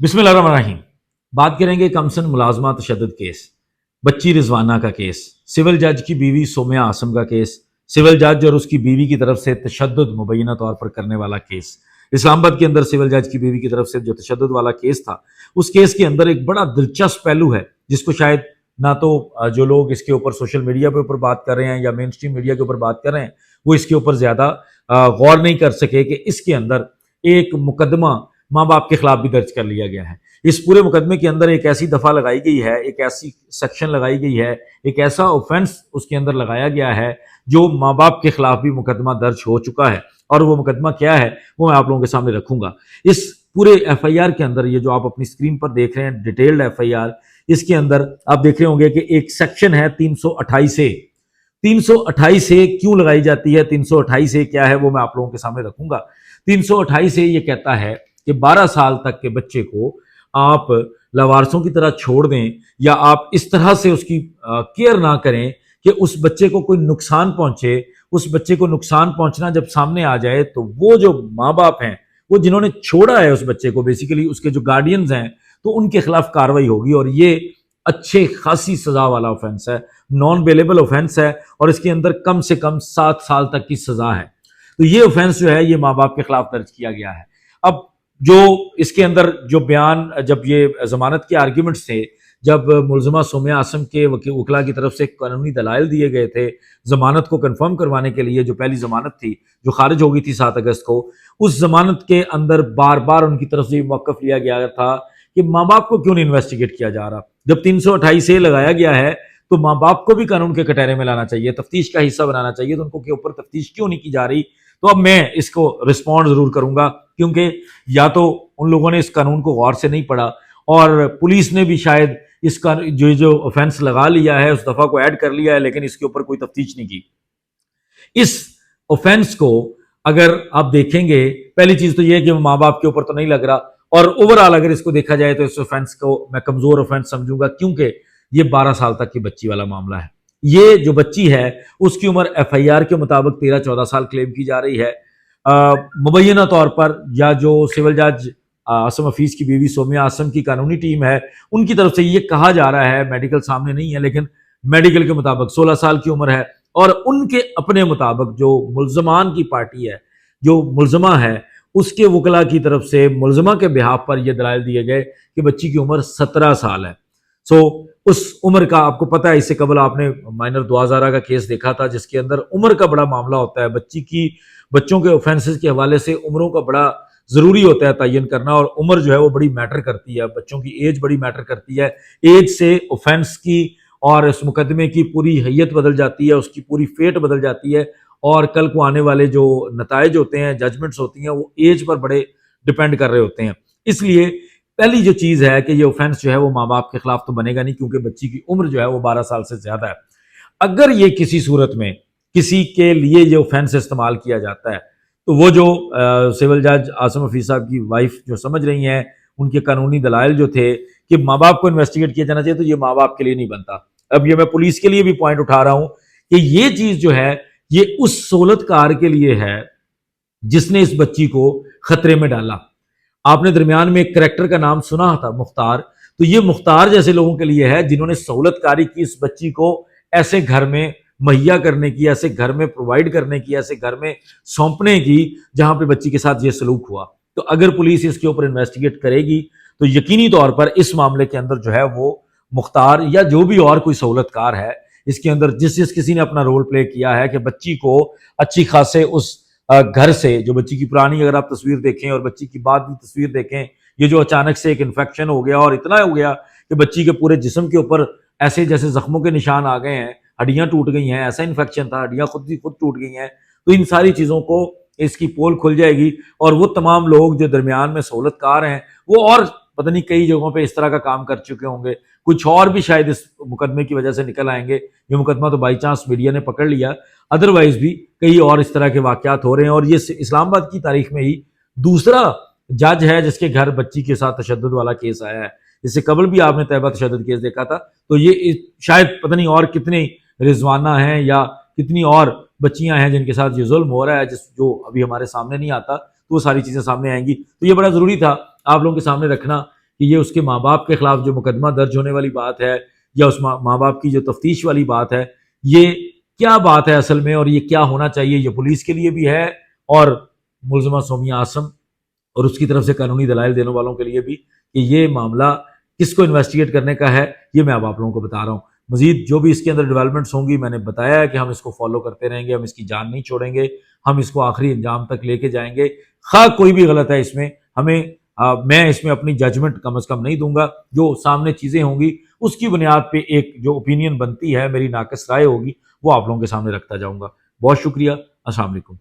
बिस्मिल्लाहिर्रहमानिर्रहीम। बात करेंगे कमसन मुलाजमा तशद्दुद केस, बच्ची रिजवाना का केस, सिविल जज की बीवी सोम्या आसम का केस, सिविल जज और उसकी बीवी की तरफ से तशद्दुद मुबैना तौर पर करने वाला केस। इस्लामाबाद के अंदर सिविल जज की बीवी की तरफ से जो तशद्दुद वाला केस था, उस केस के अंदर एक बड़ा दिलचस्प पहलू है जिसको शायद ना तो जो लोग इसके ऊपर सोशल मीडिया के ऊपर बात कर रहे हैं या मेन स्ट्रीम मीडिया के ऊपर बात कर रहे हैं वो इसके ऊपर ज़्यादा गौर नहीं कर सके कि इसके अंदर एक मुकदमा माँ बाप के खिलाफ भी दर्ज कर लिया गया है। इस पूरे मुकदमे के अंदर एक ऐसी दफा लगाई गई है, एक ऐसी सेक्शन लगाई गई है, एक ऐसा ऑफेंस उसके अंदर लगाया गया है जो माँ बाप के खिलाफ भी मुकदमा दर्ज हो चुका है। और वो मुकदमा क्या है वो मैं आप लोगों के सामने रखूंगा। इस पूरे एफआईआर के अंदर, ये जो आप अपनी स्क्रीन पर देख रहे हैं डिटेल्ड एफआईआर, इसके अंदर आप देख रहे होंगे कि एक सेक्शन है 328 से। 328 से क्यों लगाई जाती है, 328 से क्या है, वो मैं आप लोगों के सामने रखूंगा। 328 से ये कहता है कि 12 साल तक के बच्चे को आप लावारसों की तरह छोड़ दें या आप इस तरह से उसकी केयर ना करें कि उस बच्चे को कोई नुकसान पहुंचे। उस बच्चे को नुकसान पहुंचना जब सामने आ जाए तो वो जो माँ बाप हैं, वो जिन्होंने छोड़ा है उस बच्चे को, बेसिकली उसके जो गार्डियंस हैं, तो उनके खिलाफ कार्रवाई होगी। और ये अच्छे खासी सजा वाला ऑफेंस है, नॉन बेलेबल ऑफेंस है और इसके अंदर कम से कम 7 साल तक की सजा है। तो ये ऑफेंस जो है ये माँ बाप के खिलाफ दर्ज किया गया है। अब जो इसके अंदर जो बयान, जब ये जमानत के आर्ग्यूमेंट्स थे, जब मुलजमा सोम्या आसम के वकीला की तरफ से कानूनी दलाइल दिए गए थे जमानत को कंफर्म करवाने के लिए, जो पहली जमानत थी जो खारिज हो गई थी 7 अगस्त को, उस जमानत के अंदर बार बार उनकी तरफ से मौक़िफ़ लिया गया था कि माँ बाप को क्यों नहीं इन्वेस्टिगेट किया जा रहा। जब 328 से लगाया गया है तो माँ बाप को भी कानून के कटहरे में लाना चाहिए, तफ्तीश का हिस्सा बनाना चाहिए, तो उनको के ऊपर तफ्तीश क्यों नहीं की जा रही। तो अब मैं इसको रिस्पॉन्ड जरूर करूंगा, क्योंकि या तो उन लोगों ने इस कानून को गौर से नहीं पढ़ा और पुलिस ने भी शायद इसका जो ऑफेंस लगा लिया है उस दफा को ऐड कर लिया है, लेकिन इसके ऊपर कोई तफ्तीश नहीं की। इस ऑफेंस को अगर आप देखेंगे, पहली चीज तो यह है कि माँ बाप के ऊपर तो नहीं लग रहा, और ओवरऑल अगर इसको देखा जाए तो इस ऑफेंस को मैं कमजोर ऑफेंस समझूंगा, क्योंकि ये 12 साल तक की बच्ची वाला मामला है। ये जो बच्ची है उसकी उम्र एफआईआर के मुताबिक 13-14 साल क्लेम की जा रही है। मुबैना तौर पर या जो सिविल जज आसम हफीज की बीवी सोम्या आसम की कानूनी टीम है उनकी तरफ से ये कहा जा रहा है, मेडिकल सामने नहीं है लेकिन मेडिकल के मुताबिक 16 साल की उम्र है। और उनके अपने मुताबिक जो मुल्जमान की पार्टी है, जो मुल्जमा है, उसके वकला की तरफ से मुल्जमा के बिहाफ पर यह दलाइल दिए गए कि बच्ची की उम्र 17 साल है। सो उस उम्र का आपको पता है, इससे कबल आपने माइनर दुआजारा का केस देखा था जिसके अंदर उम्र का बड़ा मामला होता है। बच्चों के ऑफेंसेस के हवाले से उम्रों का बड़ा जरूरी होता है तयन करना, और उम्र जो है वो बड़ी मैटर करती है, बच्चों की एज बड़ी मैटर करती है। एज से ऑफेंस की और इस मुकदमे की पूरी हैयत बदल जाती है, उसकी पूरी फेट बदल जाती है, और कल को आने वाले जो नताइज होते हैं, जजमेंट्स होती हैं, वो एज पर बड़े डिपेंड कर रहे होते हैं। इसलिए पहली जो चीज है कि ये ऑफेंस जो है वो माँ बाप के खिलाफ तो बनेगा नहीं, क्योंकि बच्ची की उम्र जो है वो 12 साल से ज्यादा है। अगर ये किसी सूरत में किसी के लिए ये ऑफेंस इस्तेमाल किया जाता है तो वो जो सिविल जज आसम हफीज साहब की वाइफ जो समझ रही हैं, उनके कानूनी दलाइल जो थे कि माँ बाप को इन्वेस्टिगेट किया जाना चाहिए, तो ये माँ बाप के लिए नहीं बनता। अब ये मैं पुलिस के लिए भी पॉइंट उठा रहा हूं कि ये चीज जो है ये उस सहूलतकार के लिए है जिसने इस बच्ची को खतरे में डाला। आपने दरमियान में एक करैक्टर का नाम सुना था, मुख्तार, तो ये मुख्तार जैसे लोगों के लिए है जिन्होंने सहूलतकारी की इस बच्ची को ऐसे घर में मुहैया करने की, ऐसे घर में प्रोवाइड करने की, ऐसे घर में सौंपने की जहां पे बच्ची के साथ ये सलूक हुआ। तो अगर पुलिस इसके ऊपर इन्वेस्टिगेट करेगी तो यकीनी तौर पर इस मामले के अंदर जो है वो मुख्तार या जो भी और कोई सहूलतकार है इसके अंदर जिस किसी ने अपना रोल प्ले किया है कि बच्ची को अच्छी खासे उस घर से, जो बच्ची की पुरानी अगर आप तस्वीर देखें और बच्ची की बाद की तस्वीर देखें, ये जो अचानक से एक इन्फेक्शन हो गया और इतना हो गया कि बच्ची के पूरे जिस्म के ऊपर ऐसे जैसे जख्मों के निशान आ गए हैं, हड्डियां टूट गई हैं, ऐसा इन्फेक्शन था, हड्डियां खुद टूट गई हैं। तो इन सारी चीजों को इसकी पोल खुल जाएगी और वो तमाम लोग जो दरमियान में सहूलतकार हैं वो और पता नहीं कई जगहों पे इस तरह का काम कर चुके होंगे, कुछ और भी शायद इस मुकदमे की वजह से निकल आएंगे। ये मुकदमा तो बाई चांस मीडिया ने पकड़ लिया, अदरवाइज भी कई और इस तरह के वाकयात हो रहे हैं। और ये इस्लामाबाद की तारीख में ही दूसरा जज है जिसके घर बच्ची के साथ तशद्दुद वाला केस आया है। इससे कबल भी आपने तैयबा तशद्दुद केस देखा था। तो ये शायद पता नहीं और कितने रिजवाना हैं या कितनी और बच्चियां हैं जिनके साथ ये जुल्म हो रहा है, जो अभी हमारे सामने नहीं आता, तो वो सारी चीजें सामने आएंगी। तो ये बड़ा जरूरी था आप लोगों के सामने रखना کہ یہ اس کے ماں باپ کے خلاف جو مقدمہ درج ہونے والی بات ہے یا اس ماں باپ کی جو تفتیش والی بات ہے، یہ کیا بات ہے اصل میں، اور یہ کیا ہونا چاہیے، یہ پولیس کے لیے بھی ہے اور ملزمہ سومیہ اعظم اور اس کی طرف سے قانونی دلائل دینے والوں کے لیے بھی، کہ یہ معاملہ کس کو انویسٹیگیٹ کرنے کا ہے، یہ میں اب آپ لوگوں کو بتا رہا ہوں۔ مزید جو بھی اس کے اندر ڈیولپمنٹس ہوں گی، میں نے بتایا ہے کہ ہم اس کو فالو کرتے رہیں گے، ہم اس کی جان نہیں چھوڑیں گے، ہم اس کو آخری انجام تک لے کے جائیں گے، خواہ کوئی بھی غلط ہے اس میں، میں اس میں اپنی ججمنٹ کم از کم نہیں دوں گا، جو سامنے چیزیں ہوں گی اس کی بنیاد پہ ایک جو اوپینین بنتی ہے، میری ناقص رائے ہوگی، وہ آپ لوگوں کے سامنے رکھتا جاؤں گا۔ بہت شکریہ، السلام علیکم۔